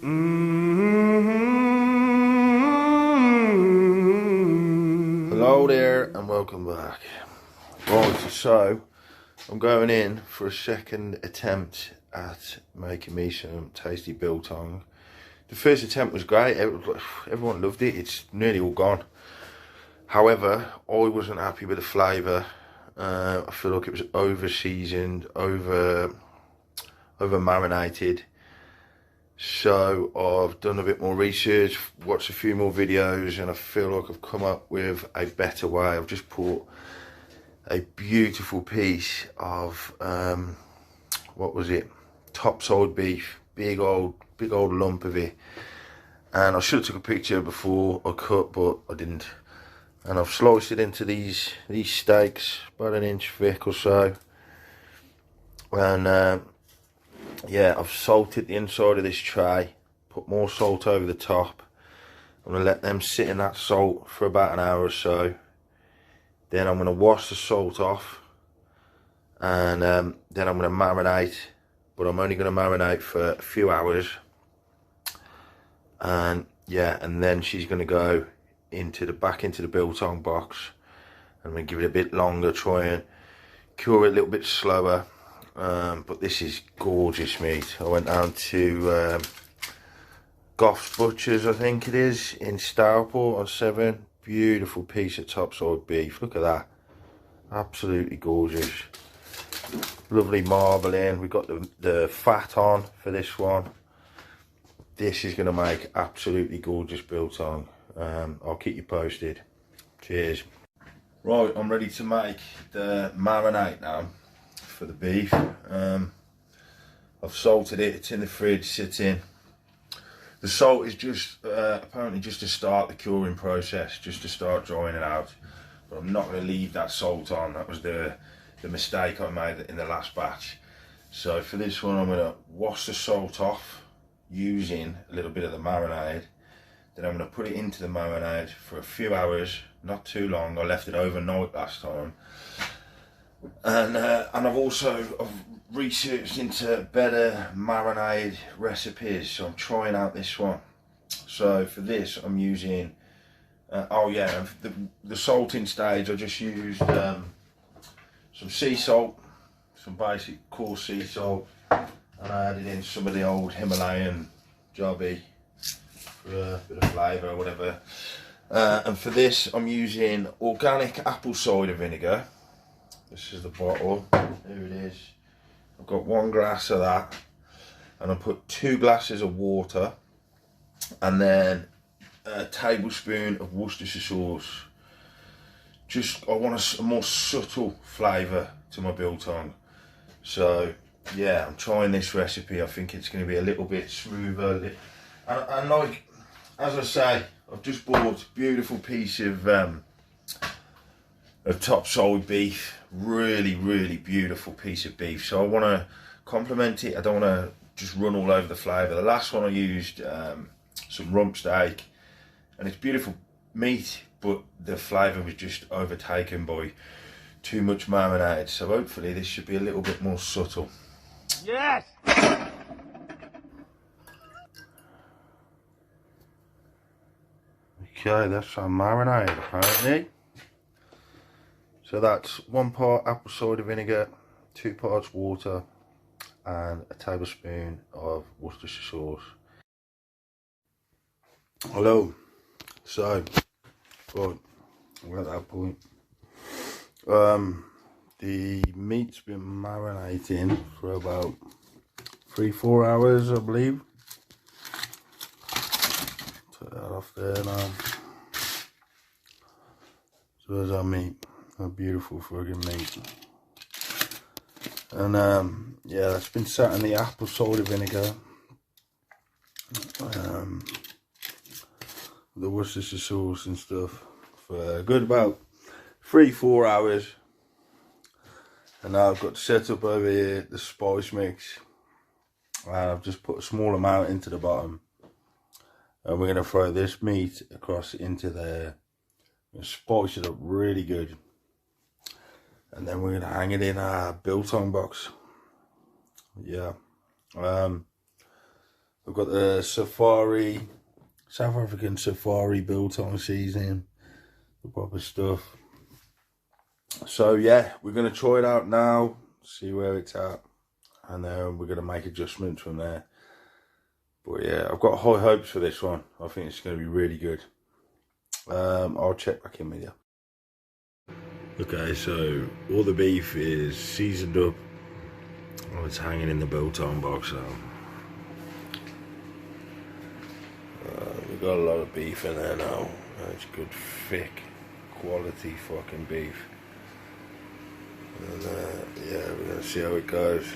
Hello there and welcome back. Right, so I'm going in for a second attempt at making me some tasty biltong. The first attempt was great, everyone loved it, it's nearly all gone. However, I wasn't happy with the flavour. I feel like it was over seasoned, over marinated. So I've done a bit more research, watched a few more videos, and I feel like I've come up with a better way. I've just put a beautiful piece of what was it, topside beef, big old lump of it, and I should have took a picture before I cut, but I didn't. And I've sliced it into these steaks, about an inch thick or so, and yeah, I've salted the inside of this tray, put more salt over the top. I'm going to let them sit in that salt for about an hour or so. Then I'm going to wash the salt off, and then I'm going to marinate, but I'm only going to marinate for a few hours. And yeah, and then she's going to go back into the biltong box. I'm going to give it a bit longer, try and cure it a little bit slower. But this is gorgeous meat. I went down to Goff's Butchers, I think it is, in Stourport on 7. Beautiful piece of topside beef. Look at that. Absolutely gorgeous. Lovely marbling. We've got the fat on for this one. This is going to make absolutely gorgeous biltong. I'll keep you posted. Cheers. Right, I'm ready to make the marinade now for the beef. I've salted it, it's in the fridge sitting. The salt is just apparently just to start the curing process, just to start drying it out, but I'm not going to leave that salt on. That was the mistake I made in the last batch. So for this one I'm going to wash the salt off using a little bit of the marinade. Then I'm going to put it into the marinade for a few hours, not too long. I left it overnight last time. And I've researched into better marinade recipes, so I'm trying out this one. So for this I'm using oh yeah, the salting stage I just used some sea salt, some basic coarse sea salt, and I added in some of the old Himalayan jobby for a bit of flavour or whatever. And for this I'm using organic apple cider vinegar. This is the bottle, here it is. I've got 1 glass of that, and I put 2 glasses of water, and then a tablespoon of Worcestershire sauce. I want a more subtle flavour to my biltong. So yeah, I'm trying this recipe. I think it's going to be a little bit smoother. And like, as I say, I've just bought a beautiful piece of topside beef. Really beautiful piece of beef, so I want to complement it. I don't want to just run all over the flavour. The last one I used some rump steak, and it's beautiful meat, but the flavour was just overtaken by too much marinade. So hopefully this should be a little bit more subtle. Yes! Okay, that's our marinade apparently. So that's 1 part apple cider vinegar, 2 parts water, and a tablespoon of Worcestershire sauce. Hello. So, right, we're at that point. The meat's been marinating for about 3-4 hours, I believe. Take that off there now. So there's our meat. A beautiful friggin' meat. And yeah, that's been sat in the apple cider vinegar, the Worcestershire sauce and stuff, for a good about 3-4 hours. And now I've got set up over here the spice mix, and I've just put a small amount into the bottom, and we're going to throw this meat across into there and spice it up really good. And then we're going to hang it in our biltong box. Yeah. I've got the Safari, South African Safari Biltong seasoning, the proper stuff. So yeah, we're going to try it out now, see where it's at, and then we're going to make adjustments from there. But yeah, I've got high hopes for this one. I think it's going to be really good. I'll check back in with you. Okay, so all the beef is seasoned up. Oh, it's hanging in the biltong box now. We've got a lot of beef in there now. It's good, thick, quality fucking beef. And yeah, we're gonna see how it goes.